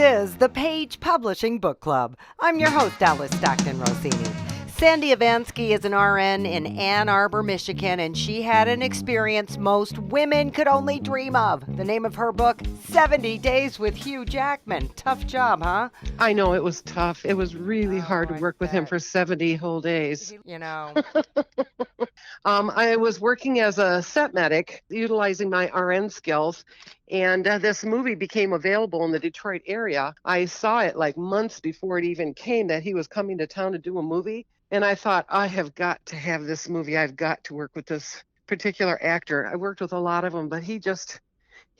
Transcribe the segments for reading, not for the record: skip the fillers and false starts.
is the Page Publishing Book Club. I'm your host, Alice Stockton Rossini. Sandy Avansky is an RN in Ann Arbor, Michigan, and she had an experience most women could only dream of. The name of her book, 70 Days with Hugh Jackman. Tough job, huh? I know it was tough. It was really hard to work with him for 70 whole days. You know. I was working as a set medic, utilizing my RN skills, and this movie became available in the Detroit area. I saw it like months before it even came that he was coming to town to do a movie. And I thought, I have got to have this movie. I've got to work with this particular actor. I worked with a lot of them, but he just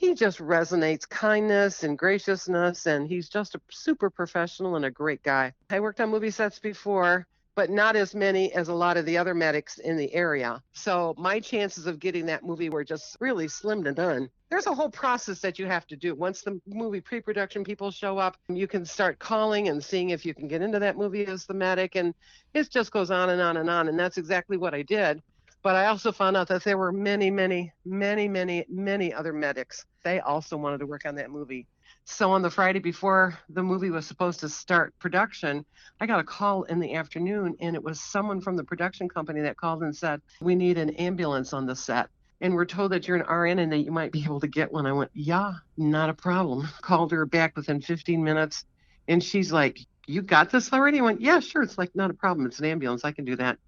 resonates kindness and graciousness, and he's just a super professional and a great guy. I worked on movie sets before, but not as many as a lot of the other medics in the area. So my chances of getting that movie were just really slim to none. There's a whole process that you have to do. Once the movie pre-production people show up, you can start calling and seeing if you can get into that movie as the medic, and it just goes on and on and on, and that's exactly what I did. But I also found out that there were many other medics. They also wanted to work on that movie. So on the Friday before the movie was supposed to start production, I got a call in the afternoon, and it was someone from the production company that called and said, "We need an ambulance on the set. And we're told that you're an RN and that you might be able to get one." I went, "Yeah, not a problem." Called her back within 15 minutes, and she's like, "You got this already?" I went, "Yeah, sure." It's like, "Not a problem. It's an ambulance. I can do that."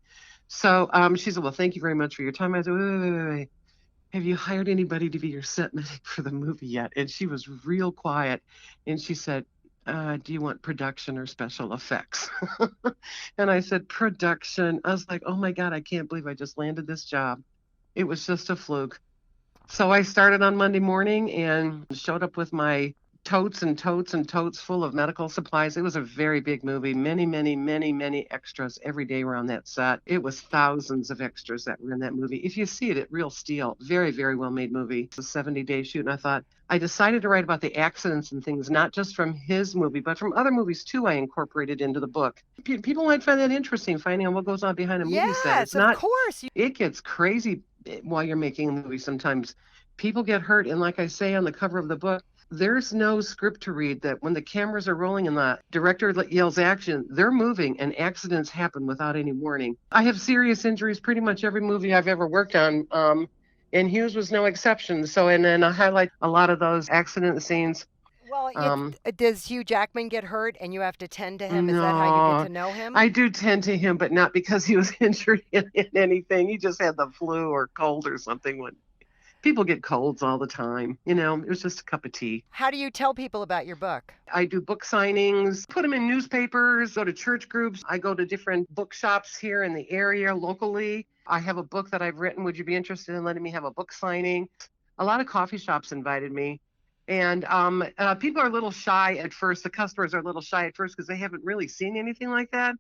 So she said, "Well, thank you very much for your time." I said, wait. "Have you hired anybody to be your set medic for the movie yet?" And she was real quiet. And she said, "Do you want production or special effects?" And I said, "Production." I was like, oh my God, I can't believe I just landed this job. It was just a fluke. So I started on Monday morning and showed up with my totes and totes and totes full of medical supplies. It was a very big movie. Many extras every day were on that set. It was thousands of extras that were in that movie. If you see it at Real Steel, very well made movie. It's a 70-day shoot. And I thought, I decided to write about the accidents and things, not just from his movie, but from other movies too. I incorporated into the book. People might find that interesting, finding out what goes on behind a movie set. Yes, of course. It gets crazy while you're making a movie sometimes. People get hurt. And like I say on the cover of the book, there's no script to read. That when the cameras are rolling and the director yells action, they're moving and accidents happen without any warning. I have serious injuries pretty much every movie I've ever worked on, and Hughes was no exception. So, and then I highlight a lot of those accident scenes. Well, does Hugh Jackman get hurt and you have to tend to him? No, is that how you get to know him? I do tend to him, but not because he was injured in anything. He just had the flu or cold or something. When people get colds all the time, it was just a cup of tea. How do you tell people about your book? I do book signings, put them in newspapers, go to church groups. I go to different bookshops here in the area locally. I have a book that I've written. Would you be interested in letting me have a book signing? A lot of coffee shops invited me. And people are a little shy at first. The customers are a little shy at first because they haven't really seen anything like that.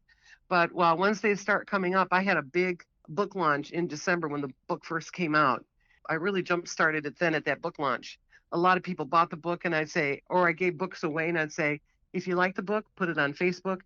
But once they start coming up, I had a big book launch in December when the book first came out. I really jump-started it then at that book launch. A lot of people bought the book, and I gave books away, and I'd say, if you like the book, put it on Facebook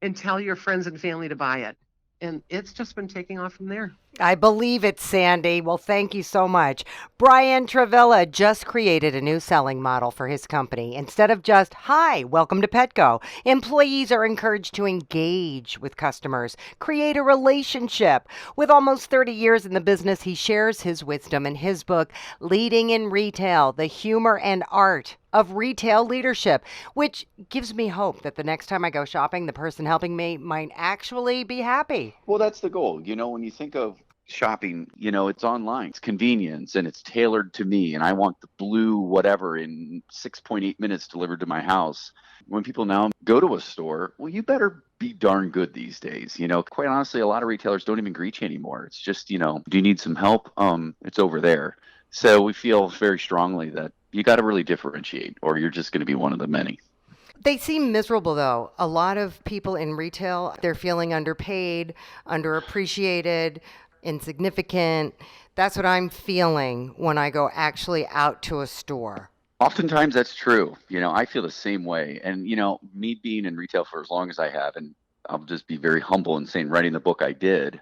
and tell your friends and family to buy it. And it's just been taking off from there. I believe it, Sandy. Well, thank you so much. Brian Travilla just created a new selling model for his company. Instead of just, "Hi, welcome to Petco," employees are encouraged to engage with customers, create a relationship. With almost 30 years in the business, he shares his wisdom in his book, Leading in Retail, The Humor and Art of Retail Leadership, which gives me hope that the next time I go shopping, the person helping me might actually be happy. Well, that's the goal. When you think of shopping, it's online, it's convenience, and it's tailored to me, and I want the blue whatever in 6.8 minutes delivered to my house. When people now go to a store, well, you better be darn good these days. Quite honestly, a lot of retailers don't even greet you anymore. It's just, do you need some help? It's over there. So we feel very strongly that you got to really differentiate, or you're just going to be one of the many. They seem miserable, though. A lot of people in retail, they're feeling underpaid, underappreciated, insignificant. That's what I'm feeling when I go actually out to a store. Oftentimes that's true. I feel the same way. And, me being in retail for as long as I have, and I'll just be very humble in saying writing the book I did,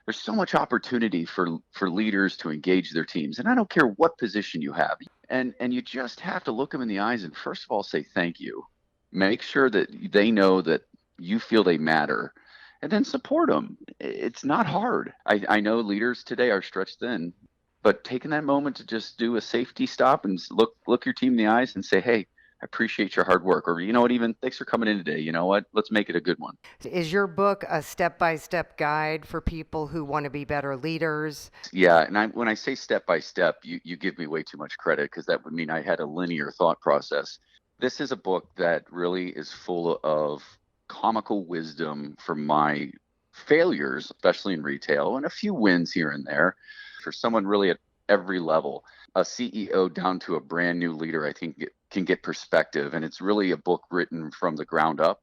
there's so much opportunity for leaders to engage their teams. And I don't care what position you have. And you just have to look them in the eyes and first of all say thank you. Make sure that they know that you feel they matter, and then support them. It's not hard. I know leaders today are stretched thin, but taking that moment to just do a safety stop and look your team in the eyes and say, hey, I appreciate your hard work. Or, you know what, even thanks for coming in today. You know what? Let's make it a good one. Is your book a step by step guide for people who want to be better leaders? Yeah, and when I say step by step, you give me way too much credit because that would mean I had a linear thought process. This is a book that really is full of comical wisdom from my failures, especially in retail, and a few wins here and there. For someone really at every level, a CEO down to a brand new leader, I think can get perspective. And it's really a book written from the ground up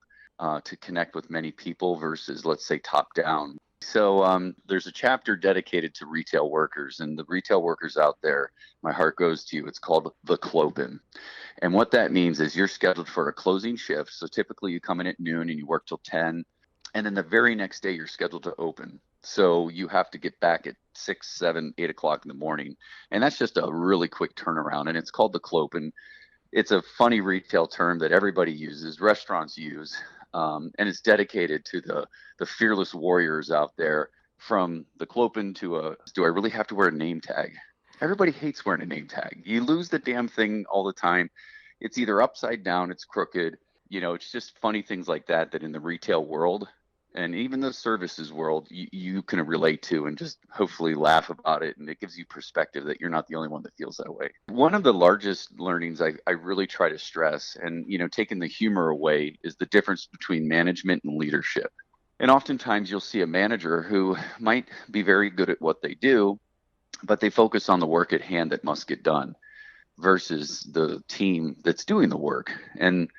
to connect with many people versus, let's say, top down. So there's a chapter dedicated to retail workers, and the retail workers out there, my heart goes to you. It's called the Clopen. And what that means is you're scheduled for a closing shift. So typically you come in at noon and you work till 10. And then the very next day you're scheduled to open. So you have to get back at 6, 7, 8 o'clock in the morning. And that's just a really quick turnaround. And it's called the Clopen. It's a funny retail term that everybody uses, restaurants use. And it's dedicated to the fearless warriors out there, from the Clopen to do I really have to wear a name tag? Everybody hates wearing a name tag. You lose the damn thing all the time. It's either upside down, it's crooked. It's just funny things like that in the retail world and even the services world, you can relate to and just hopefully laugh about it. And it gives you perspective that you're not the only one that feels that way. One of the largest learnings I really try to stress, and, taking the humor away, is the difference between management and leadership. And oftentimes you'll see a manager who might be very good at what they do, but they focus on the work at hand that must get done versus the team that's doing the work. And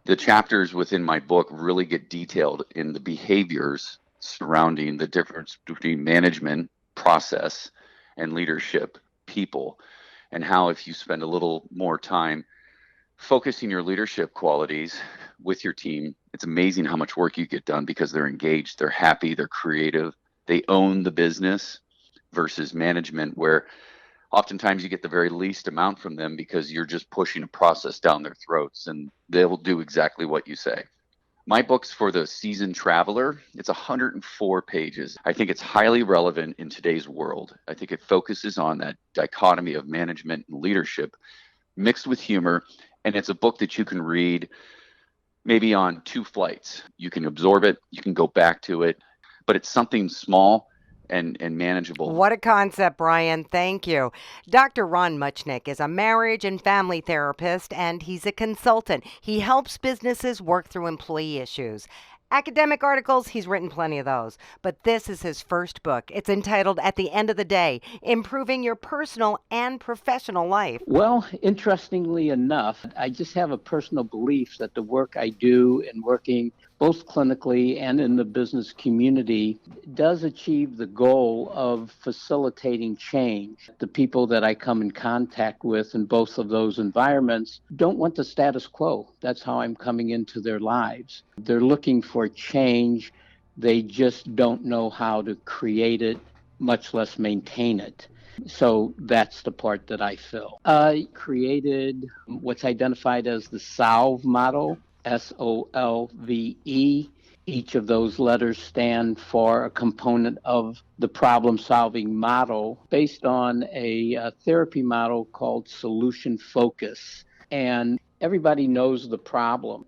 the chapters within my book really get detailed in the behaviors surrounding the difference between management, process, and leadership, people, and how if you spend a little more time focusing your leadership qualities with your team, it's amazing how much work you get done because they're engaged, they're happy, they're creative, they own the business, versus management where oftentimes you get the very least amount from them because you're just pushing a process down their throats and they will do exactly what you say. My book's for the seasoned traveler. It's 104 pages. I think it's highly relevant in today's world. I think it focuses on that dichotomy of management and leadership mixed with humor. And it's a book that you can read maybe on 2 flights. You can absorb it, you can go back to it, but it's something small and manageable. What a concept, Brian. Thank you. Dr. Ron Muchnick is a marriage and family therapist, and he's a consultant. He helps businesses work through employee issues. Academic articles, he's written plenty of those. But this is his first book. It's entitled At the End of the Day, Improving Your Personal and Professional Life. Well, interestingly enough, I just have a personal belief that the work I do in working both clinically and in the business community does achieve the goal of facilitating change. The people that I come in contact with in both of those environments don't want the status quo. That's how I'm coming into their lives. They're looking for change. They just don't know how to create it, much less maintain it. So that's the part that I fill. I created what's identified as the SOLVE model, SOLVE. Each of those letters stand for a component of the problem-solving model based on a therapy model called solution focus. And everybody knows the problem.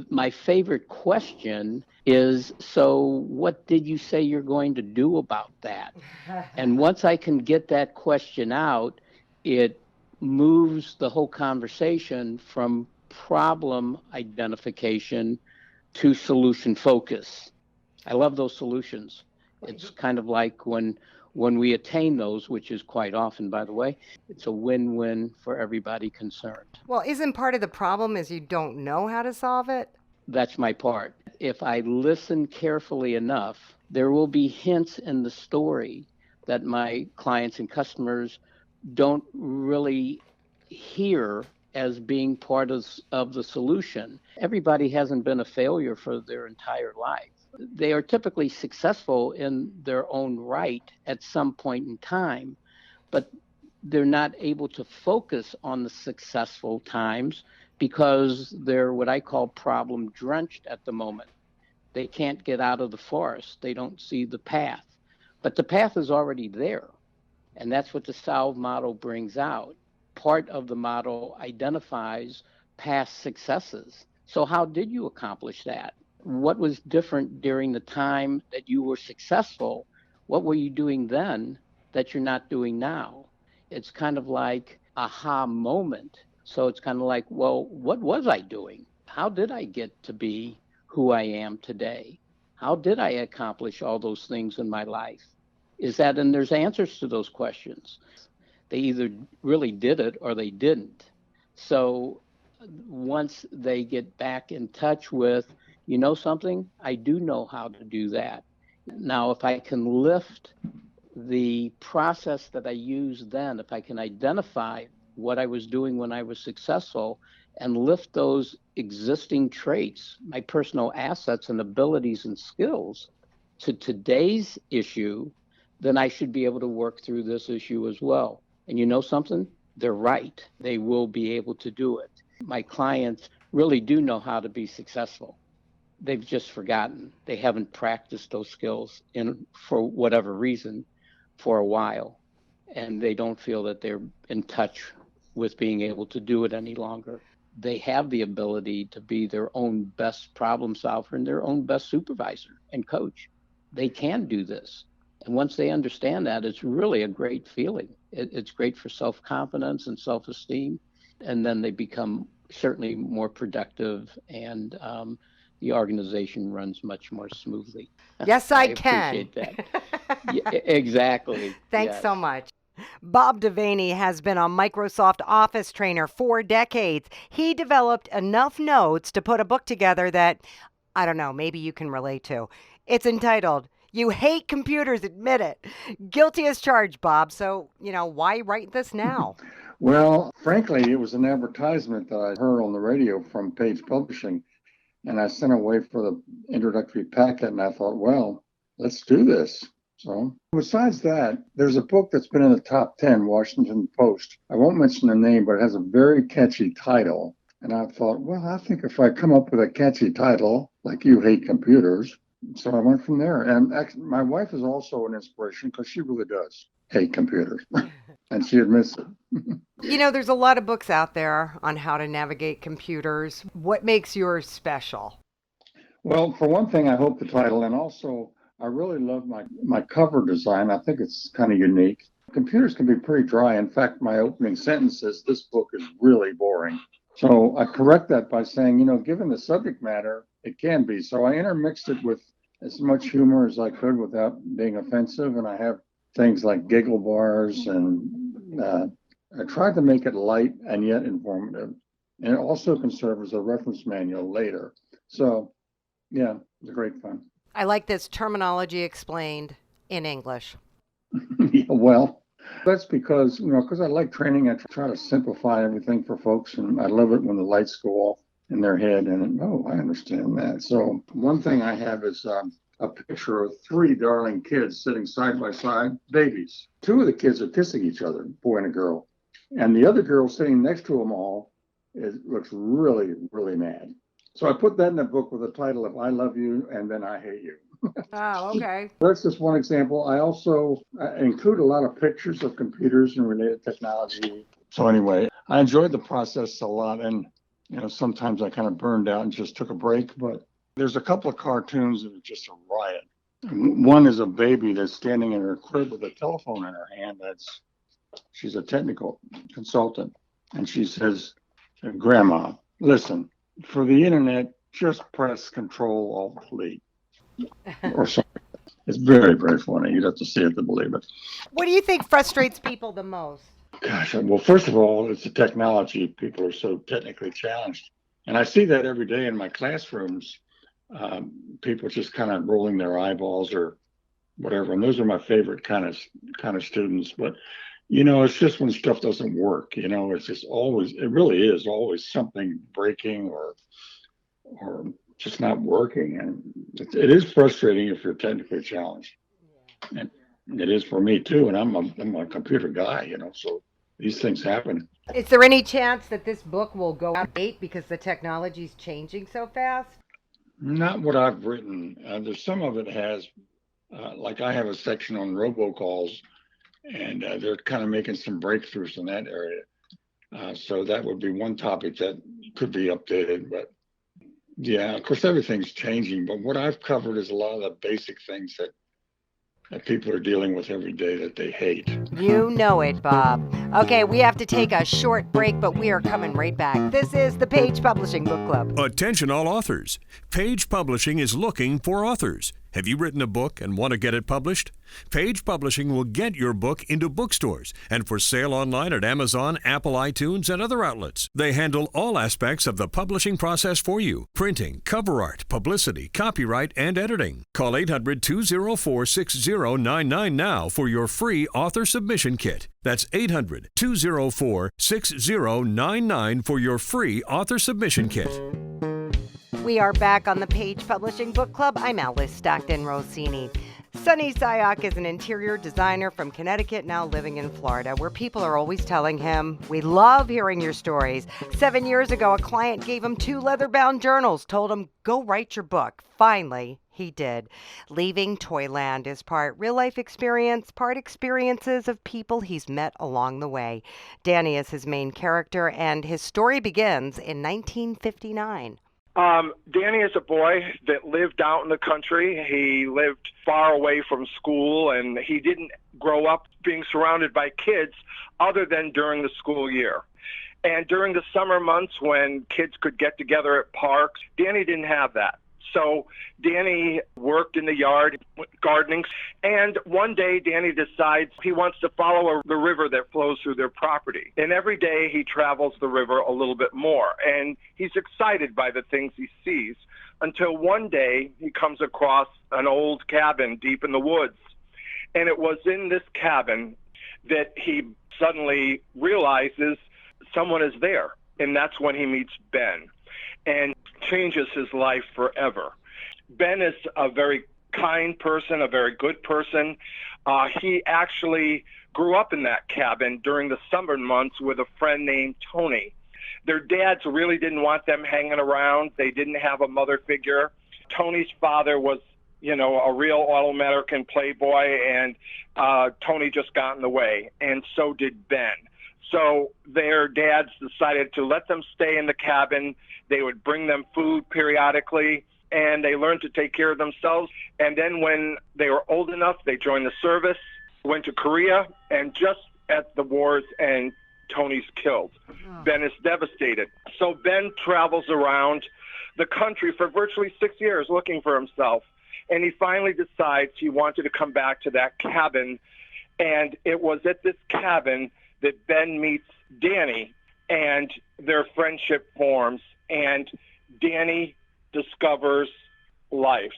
My favorite question is, so what did you say you're going to do about that? And once I can get that question out, it moves the whole conversation from problem identification to solution focus. I love those solutions. It's kind of like when we attain those, which is quite often, by the way, it's a win-win for everybody concerned. Well, isn't part of the problem is you don't know how to solve it? That's my part. If I listen carefully enough, there will be hints in the story that my clients and customers don't really hear as being part of the solution. Everybody hasn't been a failure for their entire life. They are typically successful in their own right at some point in time, but they're not able to focus on the successful times because they're what I call problem drenched at the moment. They can't get out of the forest. They don't see the path. But the path is already there. And that's what the SOLVE model brings out. Part of the model identifies past successes. So, how did you accomplish that? What was different during the time that you were successful? What were you doing then that you're not doing now? It's kind of like aha moment. So, it's kind of like, well, what was I doing? How did I get to be who I am today? How did I accomplish all those things in my life? And there's answers to those questions. They either really did it or they didn't. So once they get back in touch with, you know something, I do know how to do that. Now, if I can lift the process that I used then, if I can identify what I was doing when I was successful and lift those existing traits, my personal assets and abilities and skills to today's issue, then I should be able to work through this issue as well. And you know something? They're right. They will be able to do it. My clients really do know how to be successful. They've just forgotten. They haven't practiced those skills for whatever reason for a while. And they don't feel that they're in touch with being able to do it any longer. They have the ability to be their own best problem solver and their own best supervisor and coach. They can do this. And once they understand that, it's really a great feeling. It's great for self-confidence and self-esteem. And then they become certainly more productive, and the organization runs much more smoothly. Yes, I can. Appreciate that. Yeah, exactly. Thanks Yes. so much. Bob Devaney has been a Microsoft Office trainer for decades. He developed enough notes to put a book together that, I don't know, maybe you can relate to. It's entitled, You Hate Computers, Admit It. Guilty as charged, Bob. So, why write this now? Well, frankly, it was an advertisement that I heard on the radio from Page Publishing, and I sent away for the introductory packet, and I thought, well, let's do this. So besides that, there's a book that's been in the top 10, Washington Post. I won't mention the name, but it has a very catchy title. And I thought, well, I think if I come up with a catchy title, like You Hate Computers. So I went from there. And actually, my wife is also an inspiration because she really does hate computers. And she admits it. There's a lot of books out there on how to navigate computers. What makes yours special? Well, for one thing, I hope the title, and also I really love my cover design. I think it's kind of unique. Computers can be pretty dry. In fact, my opening sentence is, this book is really boring. So I correct that by saying, given the subject matter, it can be. So I intermixed it with as much humor as I could without being offensive. And I have things like giggle bars, and I tried to make it light and yet informative. And it also can serve as a reference manual later. So, yeah, it was great fun. I like this terminology explained in English. Yeah, well, that's because I like training. I try to simplify everything for folks, and I love it when the lights go off in their head and, oh, I understand that. So one thing I have is a picture of 3 darling kids sitting side by side, babies. 2 of the kids are kissing each other, boy and a girl. And the other girl sitting next to them all looks really, really mad. So I put that in the book with the title of I Love You and Then I Hate You. Oh, okay. That's just one example. I also include a lot of pictures of computers and related technology. So anyway, I enjoyed the process a lot. And, sometimes I kind of burned out and just took a break. But there's a couple of cartoons that are just a riot. One is a baby that's standing in her crib with a telephone in her hand. She's a technical consultant. And she says, Grandma, listen, for the internet, just press Control-Alt-Delete. Or something. It's very, very funny. You'd have to see it to believe it. What do you think frustrates people the most? Gosh, well, first of all, it's the technology. People are so technically challenged. And I see that every day in my classrooms. People just kind of rolling their eyeballs or whatever. And those are my favorite kind of students. But, it's just when stuff doesn't work, it's just always, it really is always something breaking or just not working. And it is frustrating if you're technically challenged. And it is for me too. And I'm a computer guy, so these things happen. Is there any chance that this book will go out of date because the technology's changing so fast? Not what I've written. There's some of it has, like I have a section on robocalls, and they're kind of making some breakthroughs in that area. So that would be one topic that could be updated. But yeah, of course, everything's changing. But what I've covered is a lot of the basic things that people are dealing with every day that they hate. You know it, Bob. Okay, we have to take a short break, but we are coming right back. This is the Page Publishing Book Club. Attention all authors. Page Publishing is looking for authors. Have you written a book and want to get it published? Page Publishing will get your book into bookstores and for sale online at Amazon, Apple iTunes, and other outlets. They handle all aspects of the publishing process for you: printing, cover art, publicity, copyright, and editing. Call 800-204-6099 now for your free author submission kit. That's 800-204-6099 for your free author submission kit. We are back on the Page Publishing Book Club. I'm Alice Stockton Rossini. Sonny Sayoc is an interior designer from Connecticut, now living in Florida, where people are always telling him, "We love hearing your stories." 7 years ago, a client gave him 2 leather-bound journals, told him, "Go write your book." Finally, he did. Leaving Toyland is part real-life experience, part experiences of people he's met along the way. Danny is his main character, and his story begins in 1959. Danny is a boy that lived out in the country. He lived far away from school, and he didn't grow up being surrounded by kids other than during the school year. And during the summer months when kids could get together at parks, Danny didn't have that. So Danny worked in the yard, gardening, and one day Danny decides he wants to follow the river that flows through their property. And every day he travels the river a little bit more, and he's excited by the things he sees until one day he comes across an old cabin deep in the woods. And it was in this cabin that he suddenly realizes someone is there, and that's when he meets Ben and changes his life forever. Ben is a very kind person, a very good person. He actually grew up in that cabin during the summer months with a friend named Tony. Their dads really didn't want them hanging around. They didn't have a mother figure. Tony's father was, a real all-American playboy, and Tony just got in the way, and so did Ben. So their dads decided to let them stay in the cabin. They would bring them food periodically, and they learned to take care of themselves. And then when they were old enough, they joined the service, went to Korea, and just at the war's end, Tony's killed. Ben is devastated. So Ben travels around the country for virtually 6 years looking for himself. And he finally decides he wanted to come back to that cabin. And it was at this cabin that Ben meets Danny, and their friendship forms, and Danny discovers life.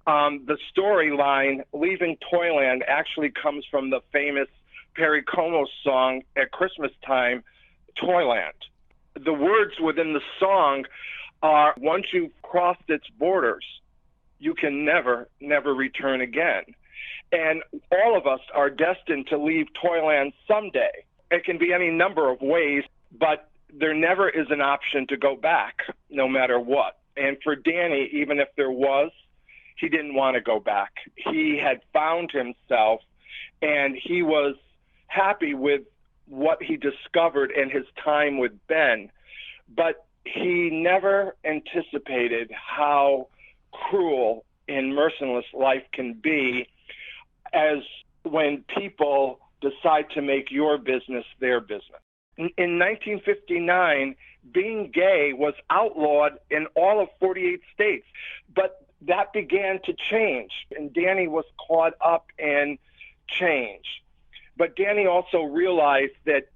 The storyline, Leaving Toyland, actually comes from the famous Perry Como song at Christmas time, Toyland. The words within the song are, once you've crossed its borders, you can never, never return again. And all of us are destined to leave Toyland someday. It can be any number of ways, but there never is an option to go back, no matter what. And for Danny, even if there was, he didn't want to go back. He had found himself, and he was happy with what he discovered in his time with Ben. But he never anticipated how cruel and merciless life can be, as when people decide to make your business their business. In 1959, being gay was outlawed in all of 48 states, but that began to change, and Danny was caught up in change. But Danny also realized that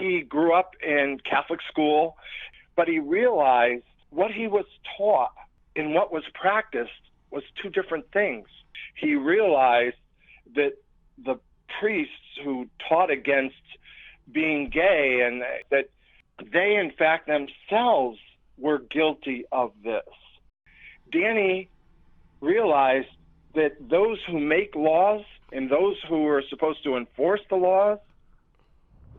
he grew up in Catholic school, but he realized what he was taught and what was practiced was two different things. He realized that the priests who taught against being gay, and that they in fact themselves were guilty of this. Danny realized that those who make laws and those who are supposed to enforce the laws,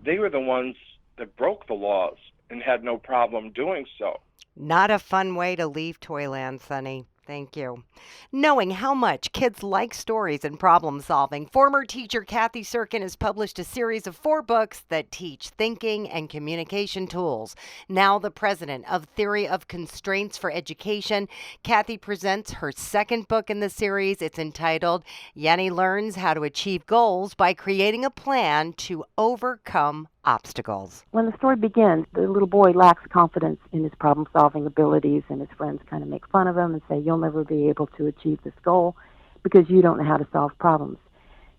they were the ones that broke the laws and had no problem doing so. Not a fun way to leave Toyland, Sonny. Thank you. Knowing how much kids like stories and problem solving, former teacher Kathy Serkin has published a series of 4 books that teach thinking and communication tools. Now the president of Theory of Constraints for Education, Kathy presents her second book in the series. It's entitled Yanni Learns How to Achieve Goals by Creating a Plan to Overcome Obstacles. When the story begins, the little boy lacks confidence in his problem-solving abilities, and his friends kind of make fun of him and say, you'll never be able to achieve this goal because you don't know how to solve problems.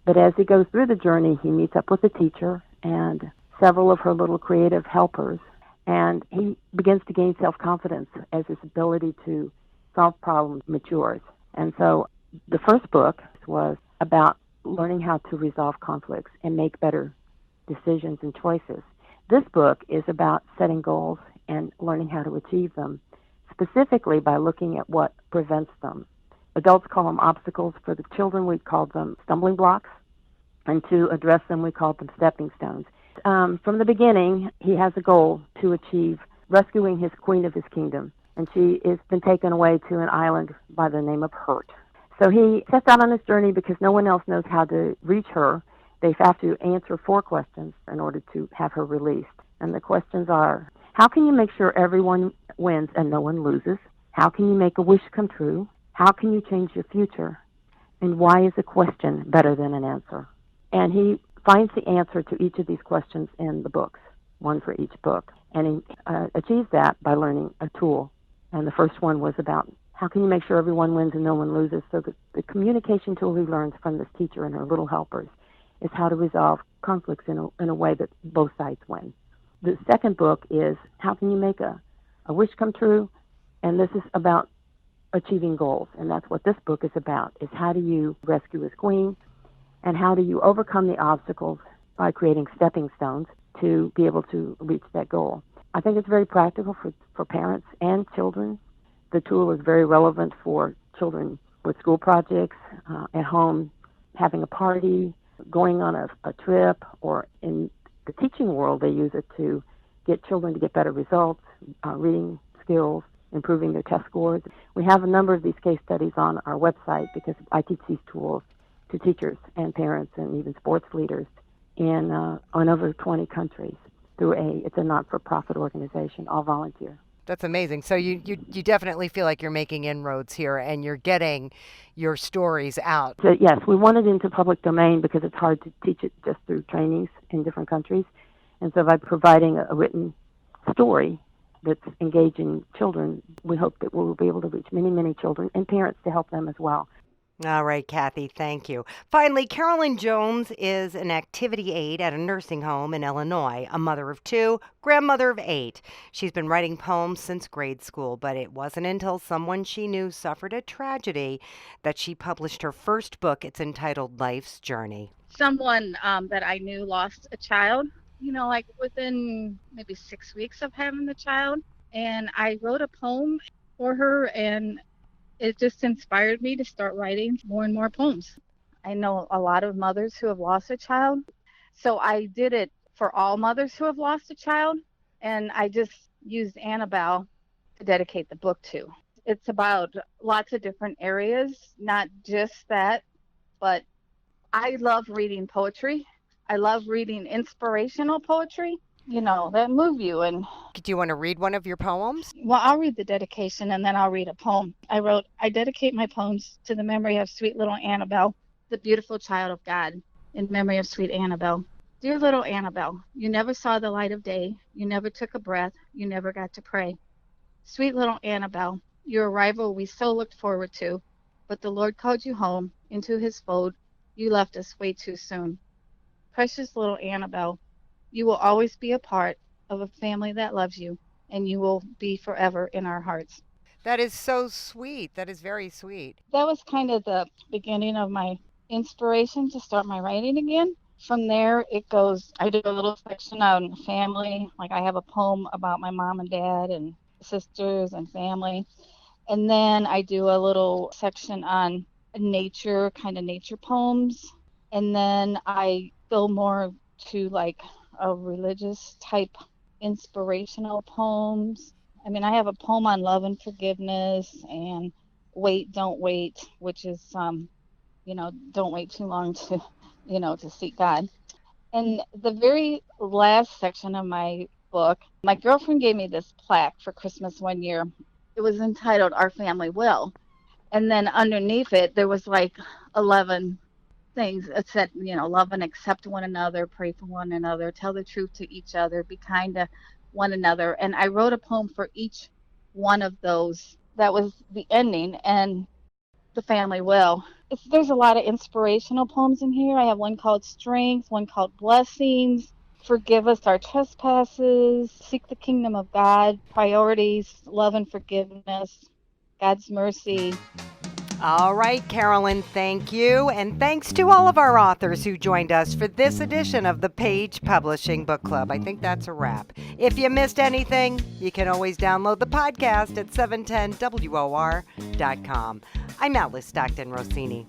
But as he goes through the journey, he meets up with a teacher and several of her little creative helpers, and he begins to gain self-confidence as his ability to solve problems matures. And so the first book was about learning how to resolve conflicts and make better decisions and choices. This book is about setting goals and learning how to achieve them, specifically by looking at what prevents them. Adults call them obstacles. For the children, we call them stumbling blocks. And to address them, we call them stepping stones. From the beginning, he has a goal to achieve rescuing his queen of his kingdom. And she has been taken away to an island by the name of Hurt. So he sets out on this journey because no one else knows how to reach her. They have to answer 4 questions in order to have her released. And the questions are, how can you make sure everyone wins and no one loses? How can you make a wish come true? How can you change your future? And why is a question better than an answer? And he finds the answer to each of these questions in the books, one for each book. And he achieves that by learning a tool. And the first one was about how can you make sure everyone wins and no one loses? So the communication tool he learns from this teacher and her little helpers is how to resolve conflicts in a way that both sides win. The second book is how can you make a wish come true? And this is about achieving goals. And that's what this book is about, is how do you rescue his queen and how do you overcome the obstacles by creating stepping stones to be able to reach that goal. I think it's very practical for parents and children. The tool is very relevant for children with school projects, at home, having a party, going on a trip, or in the teaching world, they use it to get children to get better results, reading skills, improving their test scores. We have a number of these case studies on our website because I teach these tools to teachers and parents and even sports leaders in on over 20 countries through it's a not-for-profit organization, all volunteer. That's amazing. So you definitely feel like you're making inroads here and you're getting your stories out. So yes, we want it into public domain because it's hard to teach it just through trainings in different countries. And so by providing a written story that's engaging children, we hope that we'll be able to reach many, many children and parents to help them as well. All right, Kathy, thank you. Finally, Carolyn Jones is an activity aide at a nursing home in Illinois, a mother of 2, grandmother of 8. She's been writing poems since grade school, but it wasn't until someone she knew suffered a tragedy that she published her first book. It's entitled Life's Journey. Someone that I knew lost a child, like within maybe 6 weeks of having the child. And I wrote a poem for her, and it just inspired me to start writing more and more poems. I know a lot of mothers who have lost a child, so I did it for all mothers who have lost a child, and I just used Annabelle to dedicate the book to. It's about lots of different areas, not just that, but I love reading poetry. I love reading inspirational poetry, that move you. And do you want to read one of your poems? Well, I'll read the dedication and then I'll read a poem. I wrote, I dedicate my poems to the memory of sweet little Annabelle, the beautiful child of God, in memory of sweet Annabelle. Dear little Annabelle, you never saw the light of day. You never took a breath. You never got to pray. Sweet little Annabelle, your arrival we so looked forward to, but the Lord called you home into his fold. You left us way too soon. Precious little Annabelle, you will always be a part of a family that loves you, and you will be forever in our hearts. That is so sweet. That is very sweet. That was kind of the beginning of my inspiration to start my writing again. From there, it goes, I do a little section on family. Like I have a poem about my mom and dad and sisters and family. And then I do a little section on nature, kind of nature poems. And then I go more to like of religious type inspirational poems. I mean, I have a poem on love and forgiveness and wait, don't wait, which is, don't wait too long to, to seek God. And the very last section of my book, my girlfriend gave me this plaque for Christmas one year. It was entitled Our Family Will. And then underneath it, there was like 11 things. It said, love and accept one another, pray for one another, tell the truth to each other, be kind to one another. And I wrote a poem for each one of those. That was the ending. And the family will. There's a lot of inspirational poems in here. I have one called Strength, one called Blessings, Forgive Us Our Trespasses, Seek the Kingdom of God, Priorities, Love and Forgiveness, God's Mercy. All right, Carolyn, thank you. And thanks to all of our authors who joined us for this edition of the Page Publishing Book Club. I think that's a wrap. If you missed anything, you can always download the podcast at 710WOR.com. I'm Alice Stockton Rossini.